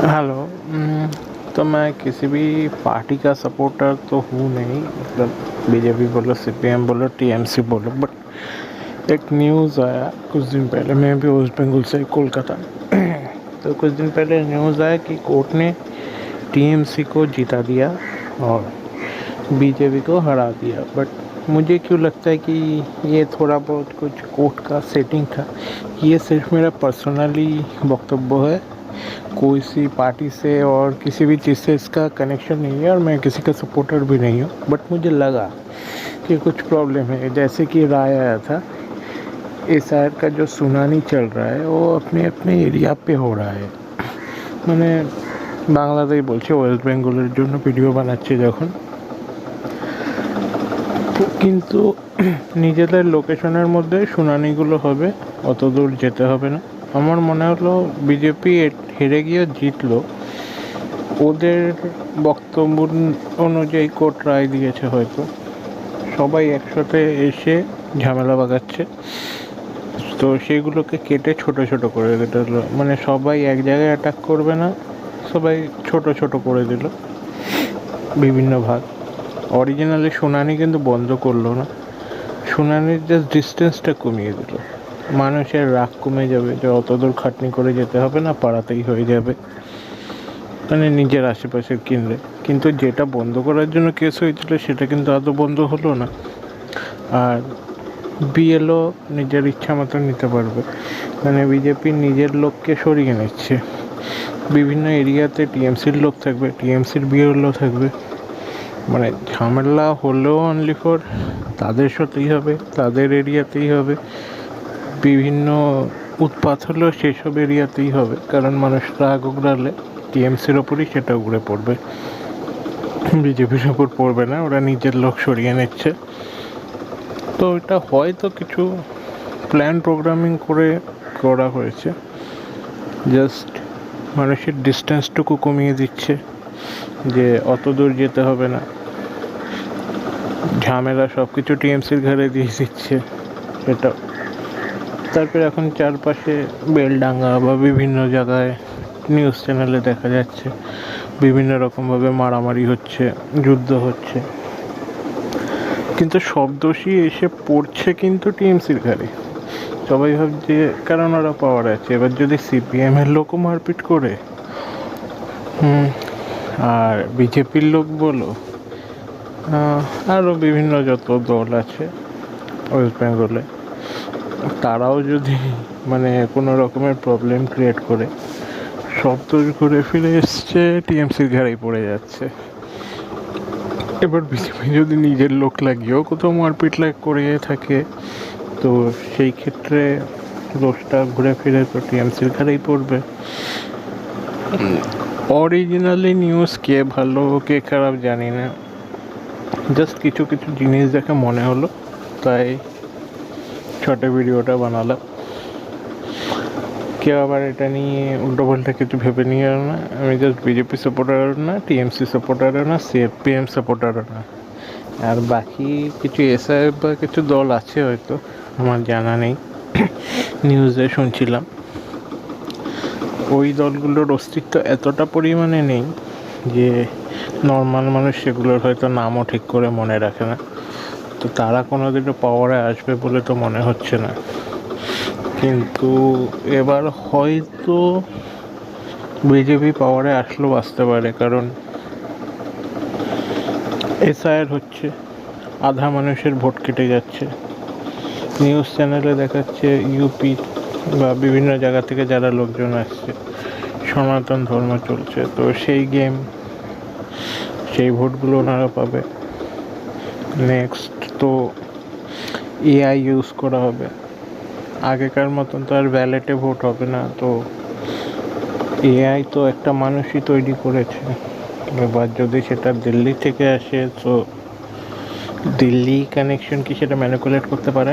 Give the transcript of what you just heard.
Hello. तो मैं किसी भी पार्टी का सपोर्टर तो हूँ नहीं, मतलब बीजेपी बोलो, सीपीएम बोलो, टीएमसी बोलो, बट एक न्यूज़ आया कुछ दिन पहले। मैं भी वेस्ट बंगाल से, कोलकाता। तो कुछ दिन पहले न्यूज़ आया कि कोर्ट ने टीएमसी को जिता दिया और बीजेपी को हरा दिया। बट मुझे क्यों लगता है कि ये थोड़ा बहुत कुछ कोर्ट का सेटिंग था। ये सिर्फ मेरा पर्सनली वक्तव्य है, कोई सी पार्टी से और किसी भी चीज़ से इसका कनेक्शन नहीं है और मैं किसी का सपोर्टर भी नहीं हूँ। बट मुझे लगा कि कुछ प्रॉब्लम है। जैसे कि राय आया था, एसआईआर का जो सुनानी चल रहा है वो अपने अपने एरिया पे हो रहा है। মানে বাংলাতেই বলছে, ওয়েস্ট বেঙ্গলের জন্য ভিডিও বানাচ্ছে যখন, কিন্তু নিজেদের লোকেশনের মধ্যে শুনানিগুলো হবে, অত দূর যেতে হবে না। আমার মনে হলো বিজেপি হেরে গিয়ে জিতলো, ওদের বক্তব্য অনুযায়ী কোর্ট রায় দিয়েছে হয়তো। সবাই একসাথে এসে ঝামেলা বাগাচ্ছে, তো সেগুলোকে কেটে ছোট ছোট করে দিল। মানে সবাই এক জায়গায় অ্যাটাক করবে না, সবাই ছোট ছোট করে দিল বিভিন্ন ভাগ। অরিজিনালি শুনানি কিন্তু বন্ধ করলো না, শুনানির জাস্ট ডিস্টেন্সটা কমিয়ে দিল। মানুষের রাগ কমে যাবে যে অত দূর খাটনি করে যেতে হবে না, পাড়াতেই হয়ে যাবে, মানে নিজের আশেপাশের কিনলে। কিন্তু যেটা বন্ধ করার জন্য কেস হয়েছিল সেটা কিন্তু আদৌ বন্ধ হলো না। আর বিএলও নিজের ইচ্ছা মতো নিতে পারবে, মানে বিজেপি নিজের লোককে সরিয়ে নিচ্ছে। বিভিন্ন এরিয়াতে টিএমসির লোক থাকবে, টিএমসির বিএলও থাকবে। মানে ঝামেলা হলেও অনলি ফর তাদের সাথেই হবে, তাদের এরিয়াতেই হবে। বিভিন্ন উৎপাত হলেও সেসব এরিয়াতেই হবে, কারণ মানুষ রাগ উগড়ালে টিএমসির ওপরই সেটা উগড়ে পড়বে, বিজেপির ওপর পড়বে না। ওরা নিজের লোক সরিয়ে নিচ্ছে। তো এটা হয়তো কিছু প্ল্যান প্রোগ্রামিং করে করা হয়েছে, জাস্ট মানুষের ডিস্টেন্সটুকু কমিয়ে দিচ্ছে যে অত দূর যেতে হবে না, ঝামেলা সব কিছু টিএমসির ঘরে দিয়ে দিচ্ছে এটা। তারপরে এখন চারপাশে বেলডাঙ্গা বা বিভিন্ন জায়গায় নিউজ চ্যানেলে দেখা যাচ্ছে বিভিন্ন রকমভাবে মারামারি হচ্ছে, যুদ্ধ হচ্ছে, কিন্তু সব দোষী এসে পড়ছে কিন্তু টিএমসির ঘাড়ে। সবাই ভাবছে কারণ ওরা পাওয়ার আছে। এবার যদি সিপিএমের লোকও মারপিট করে, আর বিজেপির লোক বলো, আরও বিভিন্ন যত দল আছে ওয়েস্ট বেঙ্গলে, তারাও যদি মানে কোনো রকমের প্রবলেম ক্রিয়েট করে, সব দোষ ঘুরে ফিরে এসছে টিএমসির ঘাড়েই পড়ে যাচ্ছে। এবার বিজেপি যদি নিজের লোক লাগিয়েও কোথাও মারপিট করে থাকে, তো সেই ক্ষেত্রে দোষটা ঘুরে ফিরে তো টিএমসির ঘাড়েই পড়বে। অরিজিনালি নিউজ কে ভালো কে খারাপ জানি না, জাস্ট কিছু কিছু জিনিস দেখে মনে হলো, তাই ছোটো ভিডিওটা বানালাম। কেউ আবার এটা নিয়ে উল্টোপাল্টা কিছু ভেবে নিয়ে গেল না। আমি জাস্ট বিজেপি সাপোর্টারও না, টিএমসি সাপোর্টারও না, সিপিএম সাপোর্টারও না। আর বাকি কিছু এসআইএফ বা কিছু দল আছে হয়তো, আমার জানা নেই, নিউজে শুনছিলাম। ওই দলগুলোর অস্তিত্ব এতটা পরিমাণে নেই যে নর্মাল মানুষ সেগুলোর হয়তো নামও ঠিক করে মনে রাখে না। তো তারা কোনোদিনও পাওয়ারে আসবে বলে তো মনে হচ্ছে না। কিন্তু এবার হয়তো বিজেপি পাওয়ারে আসলেও আসতে পারে, কারণ এসআইআর হচ্ছে, আধা মানুষের ভোট কেটে যাচ্ছে। নিউজ চ্যানেলে দেখাচ্ছে ইউপি বা বিভিন্ন জায়গা থেকে যারা লোকজন আসছে, সনাতন ধর্ম চলছে, তো সেই গেম, সেই ভোটগুলো ওনারা পাবে। নেক্সট তো এআই ইউজ করা হবে, আগেকার মতন তো আর ব্যালেটে ভোট হবে না। তো এআই তো একটা মানুষই তৈরি করেছে। এবার যদি সেটা দিল্লি থেকে আসে, তো দিল্লি কানেকশন কি সেটা ম্যানিপুলেট করতে পারে না?